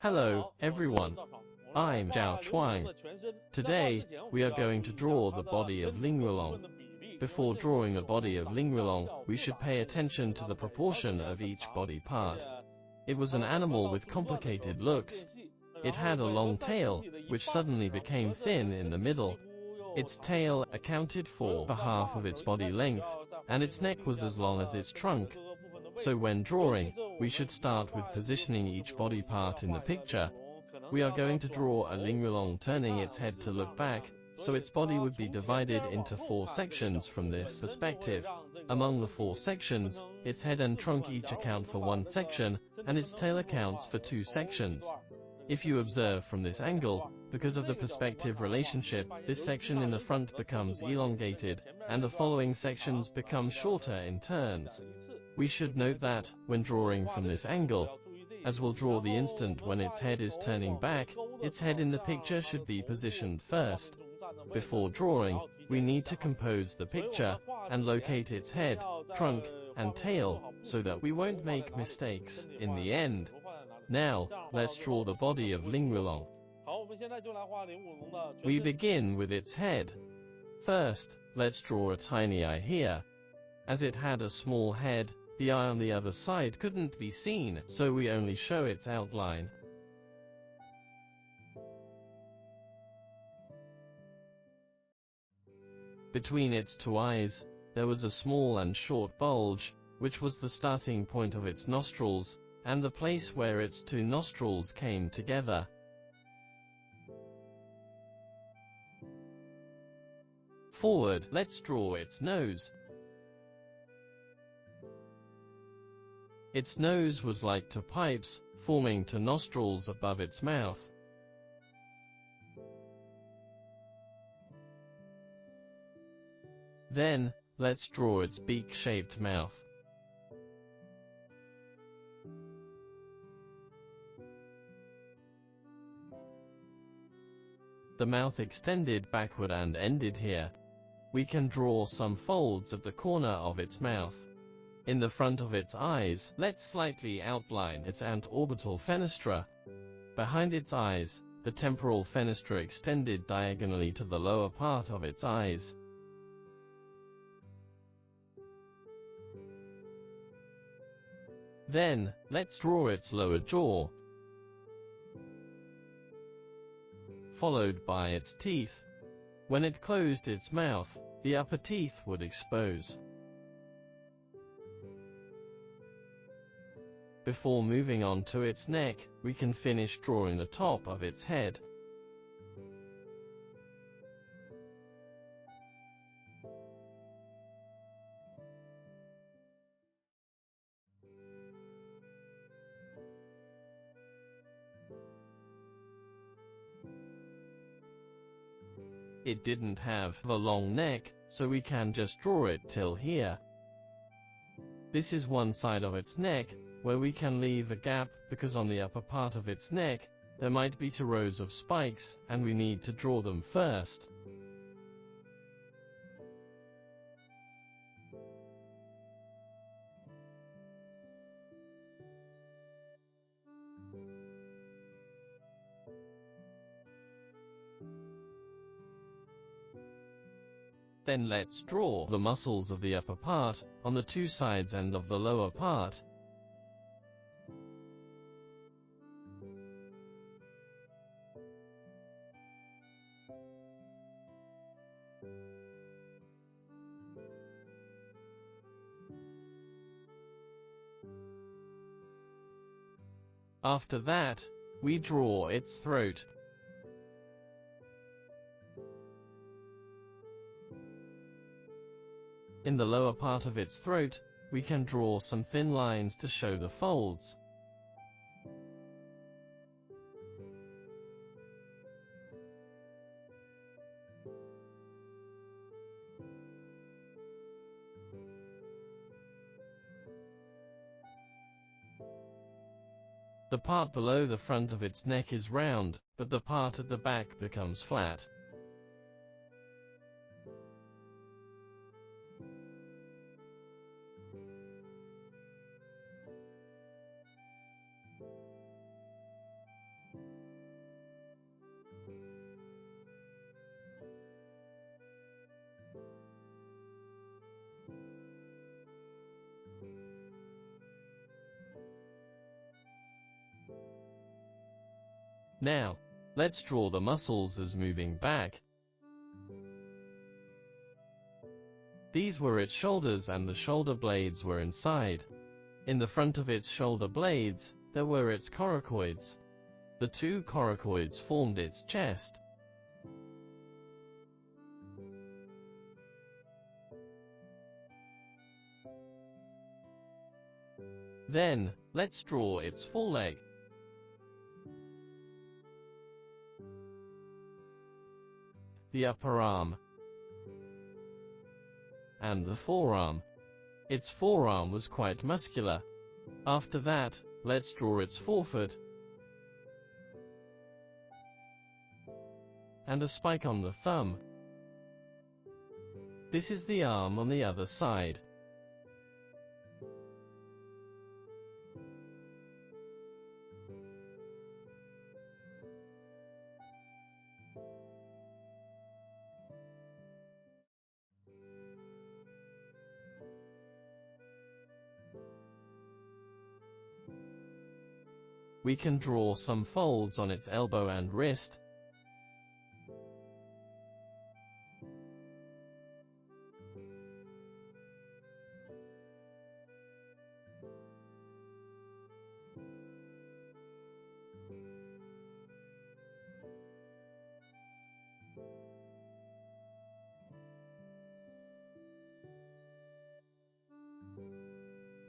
Hello, everyone. I'm ZHAO Chuang. Today, we are going to draw the body of Lingwulong. Before drawing a body of Lingwulong, we should pay attention to the proportion of each body part. It was an animal with complicated looks. It had a long tail, which suddenly became thin in the middle. Its tail accounted for half of its body length, and its neck was as long as its trunk. So when drawing, we should start with positioning each body part in the picture. We are going to draw a Lingwulong turning its head to look back, so its body would be divided into 4 sections from this perspective. Among the 4 sections, its head and trunk each account for 1 section, and its tail accounts for 2 sections. If you observe from this angle, because of the perspective relationship, this section in the front becomes elongated, and the following sections become shorter in turns. We should note that, when drawing from this angle, as we'll draw the instant when its head is turning back, its head in the picture should be positioned first. Before drawing, we need to compose the picture, and locate its head, trunk, and tail, so that we won't make mistakes in the end. Now, let's draw the body of Lingwulong. We begin with its head. First, let's draw a tiny eye here. As it had a small head, the eye on the other side couldn't be seen, so we only show its outline. Between its 2 eyes, there was a small and short bulge, which was the starting point of its nostrils, and the place where its 2 nostrils came together. Forward, let's draw its nose. Its nose was like 2 pipes, forming 2 nostrils above its mouth. Then, let's draw its beak-shaped mouth. The mouth extended backward and ended here. We can draw some folds at the corner of its mouth. In the front of its eyes, let's slightly outline its antorbital fenestra. Behind its eyes, the temporal fenestra extended diagonally to the lower part of its eyes. Then, let's draw its lower jaw, followed by its teeth. When it closed its mouth, the upper teeth would expose. Before moving on to its neck, we can finish drawing the top of its head. It didn't have a long neck, so we can just draw it till here. This is one side of its neck, where we can leave a gap, because on the upper part of its neck, there might be 2 rows of spikes, and we need to draw them first. Then let's draw the muscles of the upper part, on the 2 sides and of the lower part. After that, we draw its throat. In the lower part of its throat, we can draw some thin lines to show the folds. The part below the front of its neck is round, but the part at the back becomes flat. Now, let's draw the muscles as moving back. These were its shoulders and the shoulder blades were inside. In the front of its shoulder blades, there were its coracoids. The two coracoids formed its chest. Then, let's draw its foreleg. The upper arm. And the forearm. Its forearm was quite muscular. After that, let's draw its forefoot. And a spike on the thumb. This is the arm on the other side. We can draw some folds on its elbow and wrist.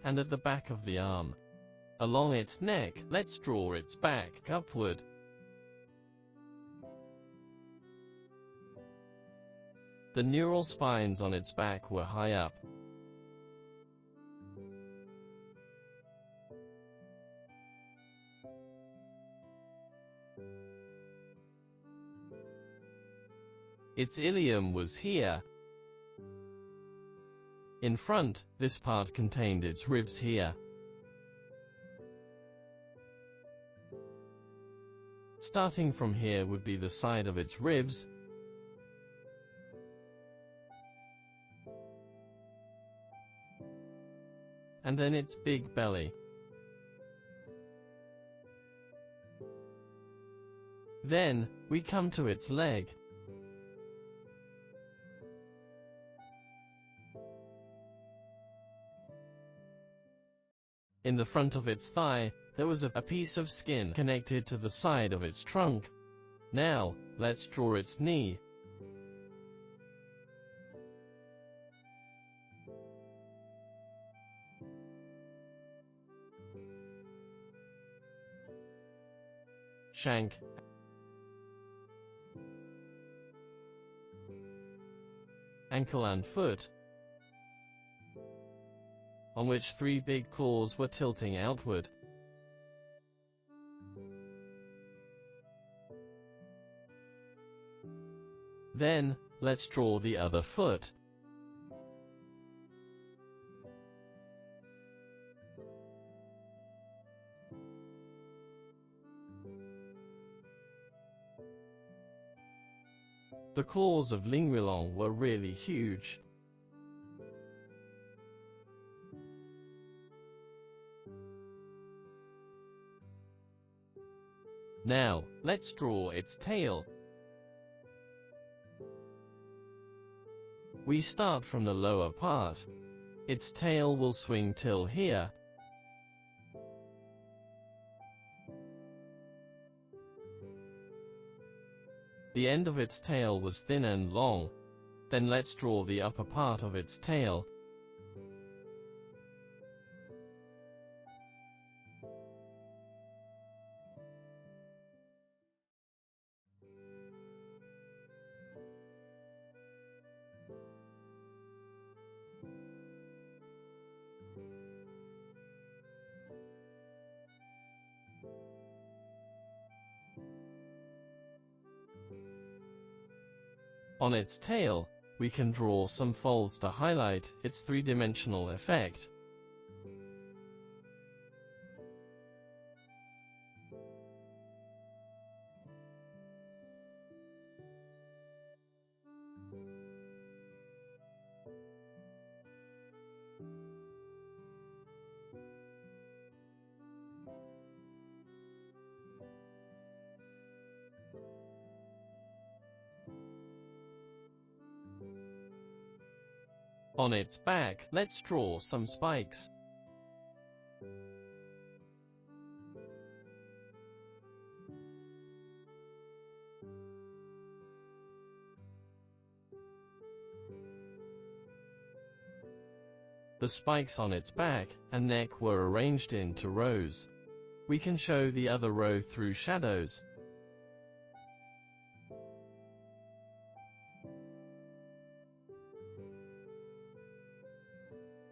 And at the back of the arm. Along its neck, let's draw its back upward. The neural spines on its back were high up. Its ilium was here. In front, this part contained its ribs here. Starting from here would be the side of its ribs. And then its big belly. Then, we come to its leg. In the front of its thigh, there was a piece of skin connected to the side of its trunk. Now, let's draw its knee. Shank. Ankle and foot, on which three big claws were tilting outward. Then, let's draw the other foot. The claws of Lingwulong were really huge. Now, let's draw its tail. We start from the lower part. Its tail will swing till here. The end of its tail was thin and long. Then let's draw the upper part of its tail. On its tail, we can draw some folds to highlight its three-dimensional effect. On its back, let's draw some spikes. The spikes on its back and neck were arranged into rows. We can show the other row through shadows.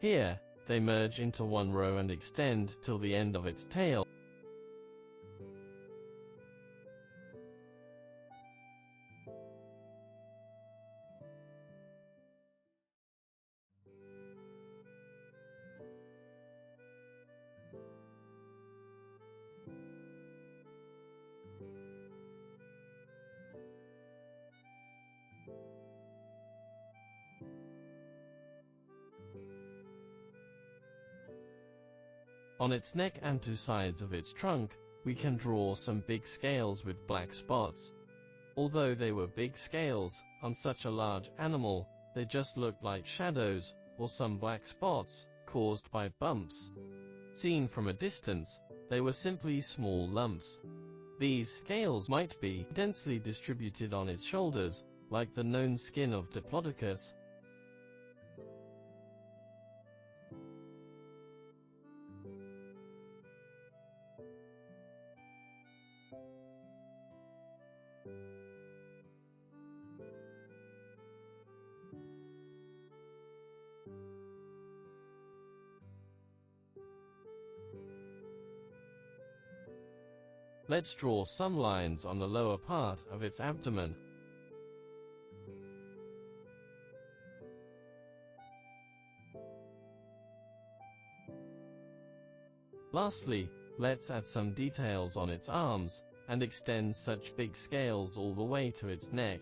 Here, they merge into one row and extend till the end of its tail. On its neck and two sides of its trunk, we can draw some big scales with black spots. Although they were big scales, on such a large animal, they just looked like shadows, or some black spots, caused by bumps. Seen from a distance, they were simply small lumps. These scales might be densely distributed on its shoulders, like the known skin of Diplodocus. Let's draw some lines on the lower part of its abdomen. Lastly, let's add some details on its arms, and extend such big scales all the way to its neck.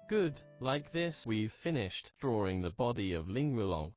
Good, like this, we've finished drawing the body of Lingwulong.